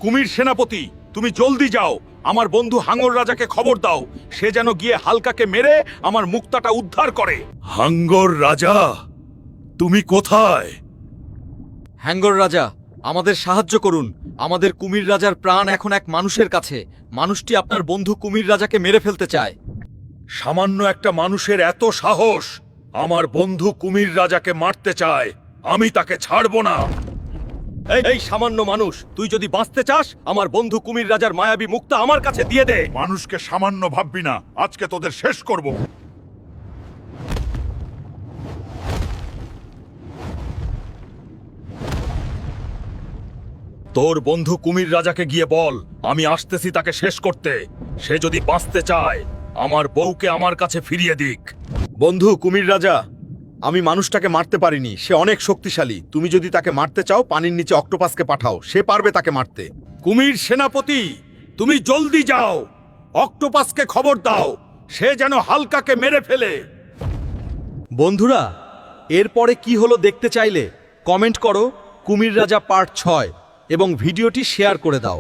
কুমির সেনাপতি, তুমি জলদি যাও, আমার বন্ধু হাঙ্গর রাজাকে খবর দাও, সে যেন গিয়ে হালকাকে মেরে আমার মুক্তাটা উদ্ধার করে। হাঙ্গর রাজা, তুমি কোথায়? হ্যাঙ্গর রাজা, আমাদের সাহায্য করুন। আমাদের কুমির রাজার প্রাণ এখন এক মানুষের কাছে। মানুষটি আপনার বন্ধু কুমির রাজাকে মেরে ফেলতে চায়। সামান্য একটা মানুষের এত সাহস, আমার বন্ধু কুমির রাজাকে মারতে চায়, আমি তাকে ছাড়বো না। এই সামান্য মানুষ, তুই যদি বাঁচতে চাস, আমার বন্ধু কুমির রাজার মায়াবী মুক্তা আমার কাছে দিয়ে দে। মানুষকে সামান্য ভাববি না, আজকে তোদের শেষ করব। তোর বন্ধু কুমির রাজাকে গিয়ে বল আমি আসতেছি তাকে শেষ করতে। সে যদি বাঁচতে চায়, আমার বউকে আমার কাছে ফিরিয়ে দিক। বন্ধু কুমির রাজা, আমি মানুষটাকে মারতে পারিনি, সে অনেক শক্তিশালী। তুমি যদি তাকে মারতে চাও, পানির নিচে অক্টোপাসকে পাঠাও, সে পারবে তাকে মারতে। কুমির সেনাপতি, তুমি জলদি যাও, অক্টোপাসকে খবর দাও, সে যেন হালকাকে মেরে ফেলে। বন্ধুরা, এরপরে কি হলো দেখতে চাইলে কমেন্ট করো কুমির রাজা পার্ট 6 এবং ভিডিওটি শেয়ার করে দাও।